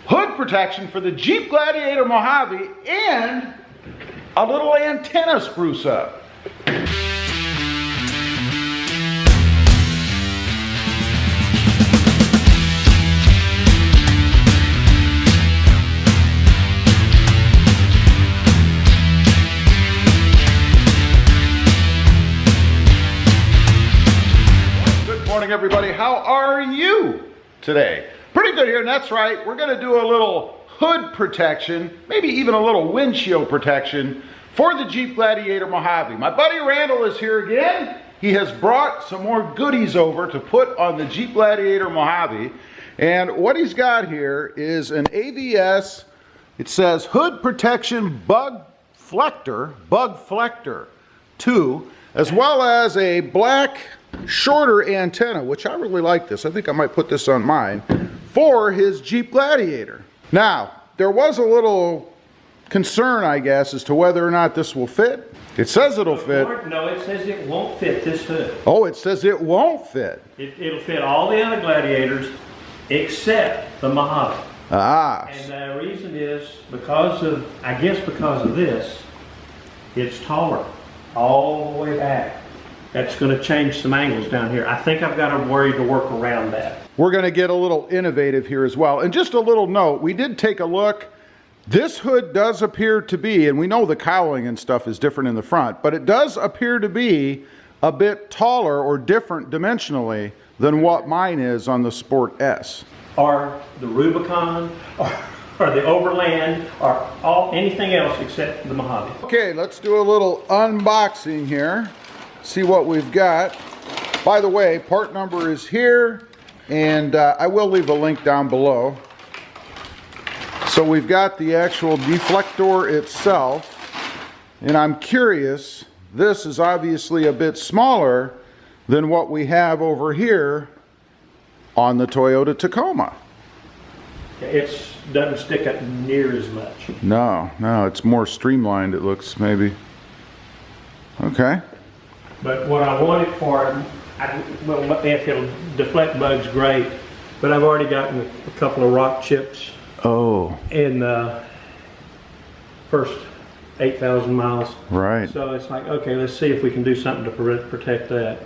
hood protection for the Jeep Gladiator Mojave, and a little antenna spruce up. Good morning, everybody. How are you today? Pretty good here, and that's right. We're going to do a little hood protection, maybe even a little windshield protection for the Jeep Gladiator Mojave. My buddy Randall is here again. He has brought some more goodies over to put on the Jeep Gladiator Mojave. And what he's got here is an AVS, it says Hood Protection Bugflector 2, as well as a black shorter antenna, which I really like this. I think I might put this on mine for his Jeep Gladiator. Now, there was a little concern, I guess, as to whether or not this will fit. It says it'll fit. No, it says it won't fit this hood. Oh, it says it won't fit. It'll fit all the other Gladiators except the Mojave. Ah. And the reason is because of, I guess because of this, it's taller all the way back. That's going to change some angles down here. I think I've got a way to work around that. We're going to get a little innovative here as well. And just a little note, we did take a look. This hood does appear to be, and we know the cowling and stuff is different in the front, but it does appear to be a bit taller or different dimensionally than what mine is on the Sport S. Or the Rubicon, or the Overland, or anything else except the Mojave. Okay, let's do a little unboxing here. See what we've got. By the way, part number is here, and I will leave a link down below. So we've got the actual deflector itself, and I'm curious, this is obviously a bit smaller than what we have over here on the Toyota Tacoma. It doesn't stick up near as much. No, it's more streamlined, it looks, maybe. Okay. But what I want it for, well, if it'll deflect bugs, great. But I've already gotten a couple of rock chips. Oh. In the first 8,000 miles. Right. So it's like, okay, let's see if we can do something to protect that.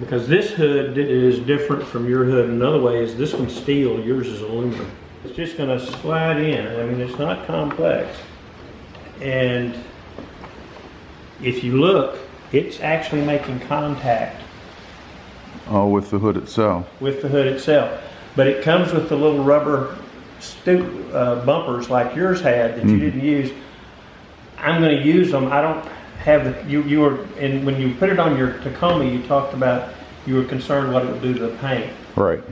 Because this hood is different from your hood. Another way is this one's steel, yours is aluminum. It's just going to slide in. I mean, it's not complex. And if you look, it's actually making contact. Oh, with the hood itself. With the hood itself. But it comes with the little rubber bumpers like yours had that you didn't use. I'm going to use them. I don't have the, you were, and when you put it on your Tacoma, you talked about, you were concerned what it would do to the paint. Right.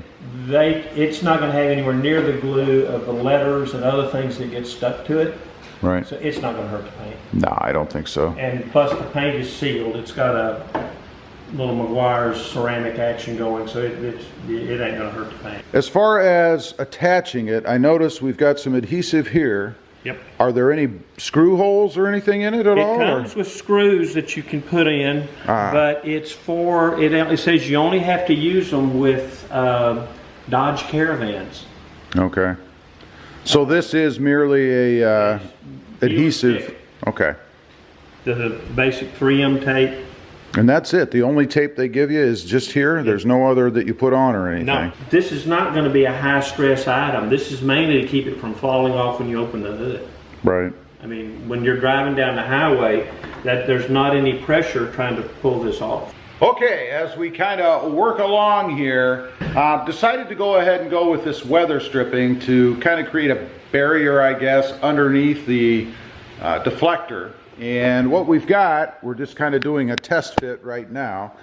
It's not going to have anywhere near the glue of the letters and other things that get stuck to it. Right. So it's not going to hurt the paint. No, I don't think so. And plus the paint is sealed. It's got a little Meguiar's ceramic action going, so it ain't going to hurt the paint. As far as attaching it, I notice we've got some adhesive here. Yep. Are there any screw holes or anything in it at all? It comes with screws that you can put in, but it's for, it says you only have to use them with Dodge Caravans. Okay. So this is merely a adhesive. Okay. The basic 3M tape. And that's it. The only tape they give you is just here. There's no other that you put on or anything. No, this is not going to be a high stress item. This is mainly to keep it from falling off when you open the hood. Right. I mean, when you're driving down the highway, that there's not any pressure trying to pull this off. Okay, as we kind of work along here, decided to go ahead and go with this weather stripping to kind of create a barrier, I guess, underneath the deflector. And what we've got, we're just kind of doing a test fit right now.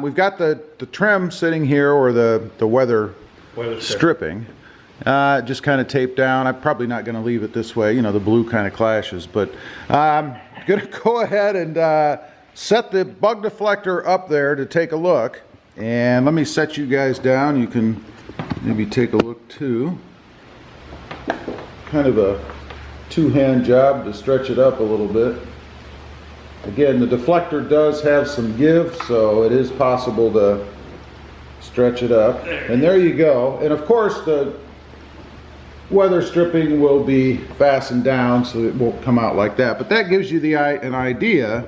We've got the trim sitting here, or the weather stripping, just kind of taped down. I'm probably not going to leave it this way. You know, the blue kind of clashes, but I'm going to go ahead and set the bug deflector up there to take a look. And let me set you guys down. You can maybe take a look too. Kind of a two-hand job to stretch it up a little bit. Again, the deflector does have some give, so it is possible to stretch it up. And there you go. And of course, the weather stripping will be fastened down so it won't come out like that. But that gives you an idea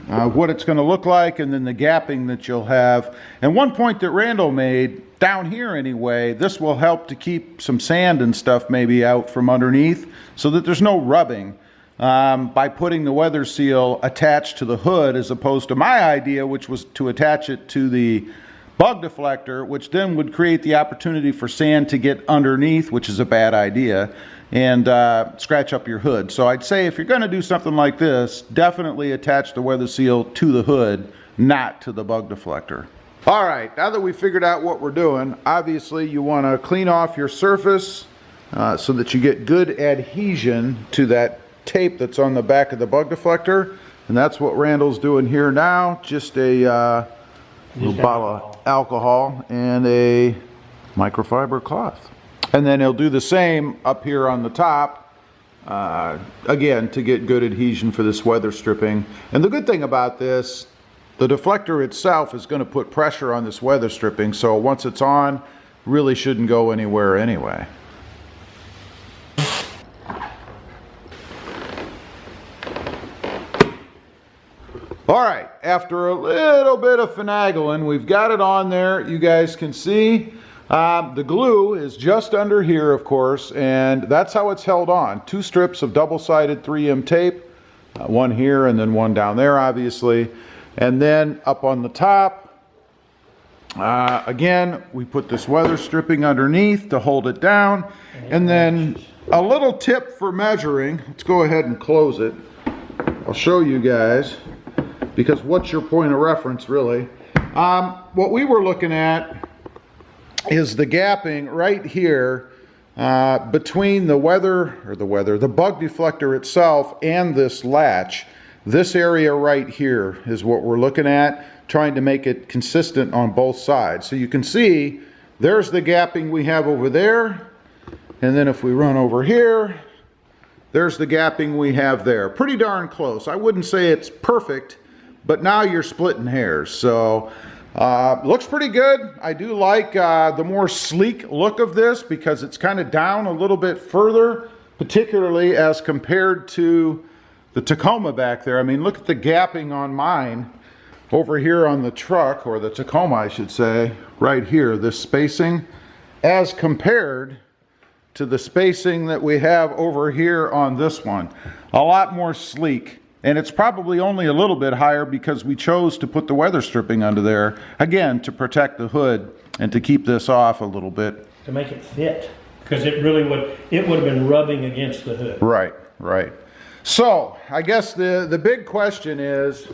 of what it's going to look like, and then the gapping that you'll have. And one point that Randall made, down here anyway, this will help to keep some sand and stuff maybe out from underneath so that there's no rubbing by putting the weather seal attached to the hood, as opposed to my idea, which was to attach it to the bug deflector, which then would create the opportunity for sand to get underneath, which is a bad idea, and scratch up your hood. So I'd say if you're going to do something like this, definitely attach the weather seal to the hood, not to the bug deflector. All right, now that we figured out what we're doing, obviously you want to clean off your surface so that you get good adhesion to that tape that's on the back of the bug deflector, and that's what Randall's doing here now. Just a little bottle of alcohol and a microfiber cloth. And then he'll do the same up here on the top, again, to get good adhesion for this weather stripping. And the good thing about this, the deflector itself is going to put pressure on this weather stripping, so once it's on, really shouldn't go anywhere anyway. All right, after a little bit of finagling, we've got it on there. You guys can see the glue is just under here, of course, and that's how it's held on. 2 strips of double-sided 3M tape, one here and then one down there, obviously. And then up on the top, again, we put this weather stripping underneath to hold it down. And then a little tip for measuring. Let's go ahead and close it. I'll show you guys, because what's your point of reference, really? What we were looking at is the gapping right here between the bug deflector itself and this latch. This area right here is what we're looking at, trying to make it consistent on both sides. So you can see there's the gapping we have over there, and then if we run over here, there's the gapping we have there. Pretty darn close. I wouldn't say it's perfect, but now you're splitting hairs. So looks pretty good. I do like the more sleek look of this because it's kind of down a little bit further, particularly as compared to the Tacoma back there. I mean, look at the gapping on mine over here on the truck, or the Tacoma I should say, right here, this spacing, as compared to the spacing that we have over here on this one. A lot more sleek. And it's probably only a little bit higher because we chose to put the weather stripping under there, again, to protect the hood and to keep this off a little bit. To make it fit, because it would have been rubbing against the hood. Right, right. So, I guess the big question is,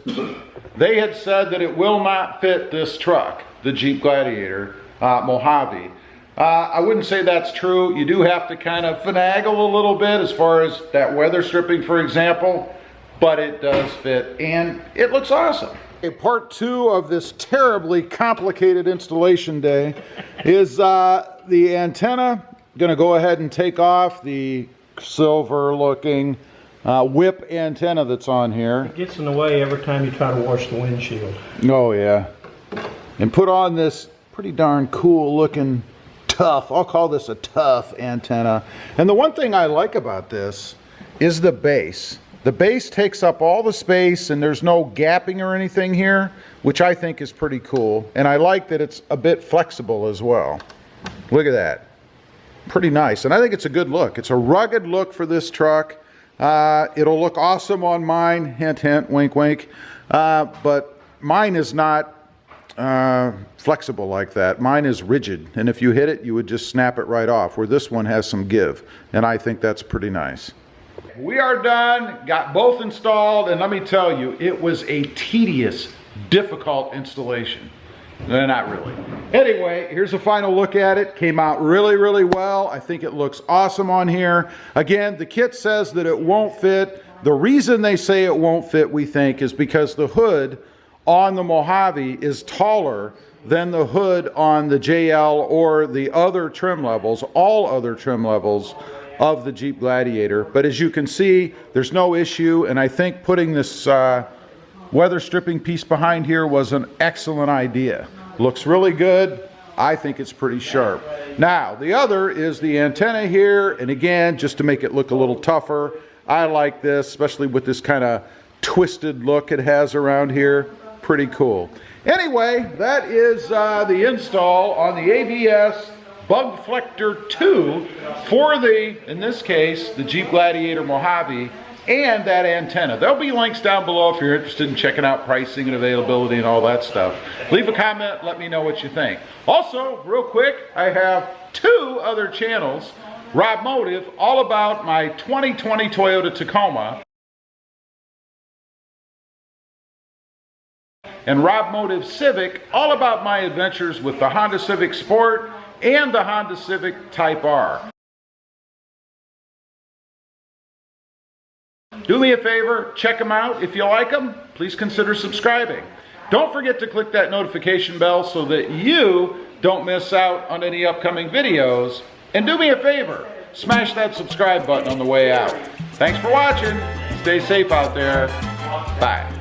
they had said that it will not fit this truck, the Jeep Gladiator Mojave. I wouldn't say that's true. You do have to kind of finagle a little bit as far as that weather stripping, for example. But it does fit, and it looks awesome. Part 2 of this terribly complicated installation day is the antenna. Gonna go ahead and take off the silver looking whip antenna that's on here. It gets in the way every time you try to wash the windshield. Oh yeah. And put on this pretty darn cool looking tough, I'll call this a tough antenna. And the one thing I like about this is the base. The base takes up all the space and there's no gapping or anything here, which I think is pretty cool. And I like that it's a bit flexible as well. Look at that. Pretty nice. And I think it's a good look. It's a rugged look for this truck. It'll look awesome on mine. Hint, hint, wink, wink. But mine is not flexible like that. Mine is rigid. And if you hit it, you would just snap it right off, where this one has some give. And I think that's pretty nice. We are done, got both installed, and let me tell you, it was a tedious, difficult installation. Not really. Anyway, here's a final look at it. Came out really, really well. I think it looks awesome on here. Again, the kit says that it won't fit. The reason they say it won't fit, we think, is because the hood on the Mojave is taller than the hood on the JL or the other trim levels, all other trim levels of the Jeep Gladiator. But as you can see, there's no issue, and I think putting this weather stripping piece behind here was an excellent idea. Looks really good. I think it's pretty sharp. Now, the other is the antenna here, and again, just to make it look a little tougher, I like this, especially with this kind of twisted look it has around here. Pretty cool. Anyway, that is the install on the ABS Bugflector 2 for the, in this case, the Jeep Gladiator Mojave, and that antenna. There'll be links down below if you're interested in checking out pricing and availability and all that stuff. Leave a comment, let me know what you think. Also, real quick, I have 2 other channels. Rob Motive, all about my 2020 Toyota Tacoma, and Rob Motive Civic, all about my adventures with the Honda Civic Sport and the Honda Civic Type R. Do me a favor, check them out. If you like them, please consider subscribing. Don't forget to click that notification bell so that you don't miss out on any upcoming videos. And do me a favor, smash that subscribe button on the way out. Thanks for watching. Stay safe out there. Bye.